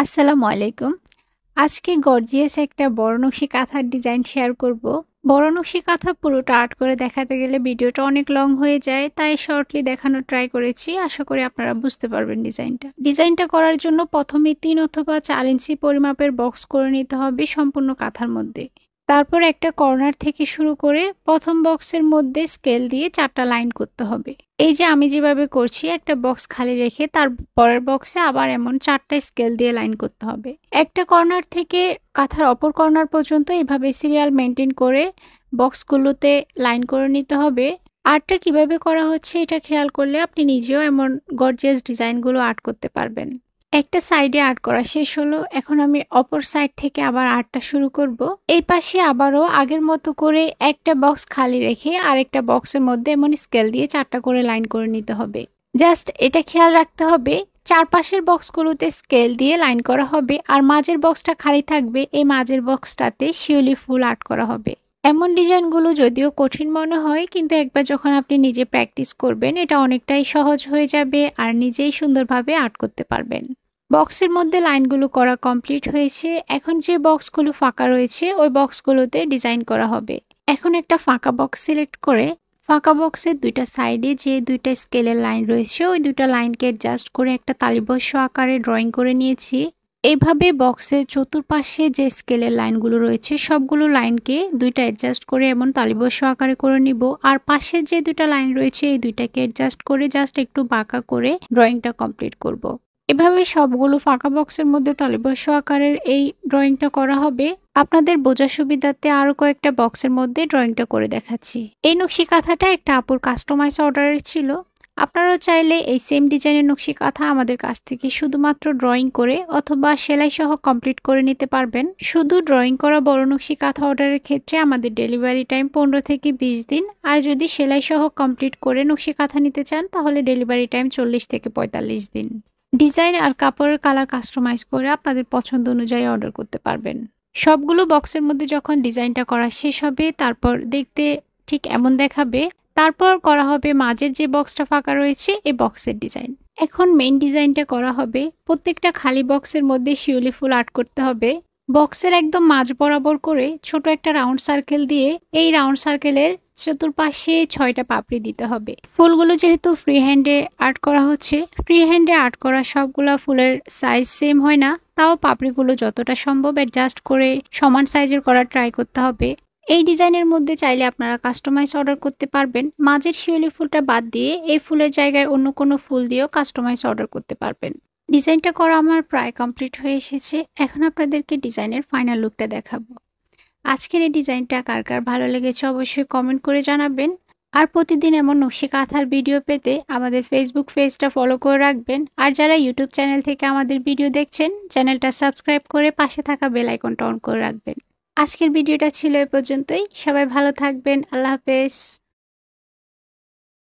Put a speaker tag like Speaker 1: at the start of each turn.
Speaker 1: আসসালামু আলাইকুম। আজকে গর্জিয়াস একটা বড় নকশি কাঁথার ডিজাইন শেয়ার করব। বড় নকশি কাঁথা পুরোটা আর্ট করে দেখাতে গেলে ভিডিওটা অনেক লং হয়ে যায়, তাই শর্টলি দেখানোর ট্রাই করেছি। আশা করি আপনারা বুঝতে পারবেন ডিজাইনটা। ডিজাইনটা করার জন্য প্রথমে ৩ অথবা ৪ ইঞ্চি পরিমাপের বক্স করে নিতে হবে সম্পূর্ণ কাঁথার মধ্যে। তারপর একটা কর্নার থেকে শুরু করে প্রথম বক্সের মধ্যে স্কেল দিয়ে ৪টা লাইন করতে হবে। এই যে আমি যেভাবে করছি, একটা বক্স খালি রেখে তার পরের বক্সে আবার এমন ৪টা স্কেল দিয়ে লাইন করতে হবে। একটা কর্নার থেকে কাঁথার অপর কর্নার পর্যন্ত এভাবে সিরিয়াল মেনটেন করে বক্সগুলোতে লাইন করে নিতে হবে। আর্টটা কিভাবে করা হচ্ছে এটা খেয়াল করলে আপনি নিজেও এমন গর্জিয়াস ডিজাইনগুলো আর্ট করতে পারবেন। একটা সাইডে আর্ট করা শেষ হলো, এখন আমি অপর সাইড থেকে আবার আর্টটা শুরু করব। এই পাশে আবারও আগের মতো করে একটা বক্স খালি রেখে আরেকটা বক্সের মধ্যে এমন স্কেল দিয়ে ৪টা করে লাইন করে নিতে হবে। জাস্ট এটা খেয়াল রাখতে হবে চারপাশের বক্সগুলোতে স্কেল দিয়ে লাইন করা হবে, আর মাঝের বক্সটা খালি থাকবে। এই মাঝের বক্সটাতে শিউলি ফুল আর্ট করা হবে। এমন ডিজাইনগুলো যদিও কঠিন মনে হয়, কিন্তু একবার যখন আপনি নিজে প্র্যাকটিস করবেন এটা অনেকটাই সহজ হয়ে যাবে আর নিজেই সুন্দরভাবে আর্ট করতে পারবেন। বক্সের মধ্যে লাইনগুলো করা কমপ্লিট হয়েছে। এখন যে বক্সগুলো ফাঁকা রয়েছে ওই বক্সগুলোতে ডিজাইন করা হবে। এখন একটা ফাঁকা বক্স সিলেক্ট করে ফাঁকা বক্সের দুইটা সাইডে যে দুইটা স্কেলের লাইন রয়েছে ওই দুইটা লাইনকে অ্যাডজাস্ট করে একটা তালিবস্য আকারে ড্রয়িং করে নিয়েছি। এইভাবে বক্সের চতুর্পাশে যে স্কেলের লাইনগুলো রয়েছে সবগুলো লাইনকে দুইটা অ্যাডজাস্ট করে এমন তালিবস্য আকারে করে নিব, আর পাশে যে দুইটা লাইন রয়েছে এই দুইটাকে অ্যাডজাস্ট করে জাস্ট একটু বাঁকা করে ড্রয়িংটা কমপ্লিট করব। এভাবে সবগুলো ফাঁকা বক্সের মধ্যে তালিবস্য আকারের এই ড্রয়িংটা করা হবে। আপনাদের বোঝার সুবিধার্থে আরো কয়েকটা বক্সের মধ্যে ড্রয়িংটা করে দেখাচ্ছি। এই নকশি কাঁথাটা একটা আপুর কাস্টমাইজ অর্ডারের ছিল। আপনারাও চাইলে এই সেম ডিজাইনের নকশি কাঁথা আমাদের কাছ থেকে শুধুমাত্র ড্রয়িং করে অথবা সেলাই সহ কমপ্লিট করে নিতে পারবেন। শুধু ড্রয়িং করা বড় নকশি কাঁথা অর্ডারের ক্ষেত্রে আমাদের ডেলিভারি টাইম ১৫ থেকে ২০ দিন, আর যদি সেলাই সহ কমপ্লিট করে নকশি কাঁথা নিতে চান তাহলে ডেলিভারি টাইম ৪০ থেকে ৪৫ দিন। ডিজাইন আর কাপড়ের কালার কাস্টমাইজ করে আপনাদের পছন্দ অনুযায়ী অর্ডার করতে পারবেন। সবগুলো বক্সের মধ্যে যখন ডিজাইনটা করা শেষ হবে তারপর দেখতে ঠিক এমন দেখাবে। তারপর করা হবে মাঝের যে বক্সটা ফাঁকা রয়েছে এই বক্সের ডিজাইন। এখন মেইন ডিজাইনটা করা হবে। প্রত্যেকটা খালি বক্সের মধ্যে শিউলি ফুল আর্ট করতে হবে। বক্সের একদম মাঝ বরাবর করে ছোট একটা রাউন্ড সার্কেল দিয়ে এই রাউন্ড সার্কেলের চতুর্পাশে ৬টা পাপড়ি দিতে হবে। ফুলগুলো যেহেতু ফ্রি হ্যান্ডে আর্ট করা হচ্ছে, ফ্রি হ্যান্ডে আর্ট করা সবগুলা ফুলের সাইজ সেম হয় না, তাও পাপড়িগুলো যতটা সম্ভব অ্যাডজাস্ট করে সমান সাইজের করার ট্রাই করতে হবে। এই ডিজাইনের মধ্যে চাইলে আপনারা কাস্টমাইজ অর্ডার করতে পারবেন। মাঝের শিউলি ফুলটা বাদ দিয়ে এই ফুলের জায়গায় অন্য কোনো ফুল দিয়েও কাস্টমাইজ অর্ডার করতে পারবেন। ডিজাইনটা করা আমার প্রায় কমপ্লিট হয়ে এসেছে। এখন আপনাদেরকে ডিজাইনের ফাইনাল লুকটা দেখাবো। আজকের এই ডিজাইনটা কার কার ভালো লেগেছে অবশ্যই কমেন্ট করে জানাবেন। আর প্রতিদিন এমন নকশি কাঁথার ভিডিও পেতে আমাদের ফেসবুক পেজটা ফলো করে রাখবেন। আর যারা ইউটিউব চ্যানেল থেকে আমাদের ভিডিও দেখছেন চ্যানেলটা সাবস্ক্রাইব করে পাশে থাকা বেল আইকনটা অন করে রাখবেন। আজকের ভিডিওটা ছিল এ পর্যন্তই। সবাই ভালো থাকবেন। আল্লাহ হাফেজ।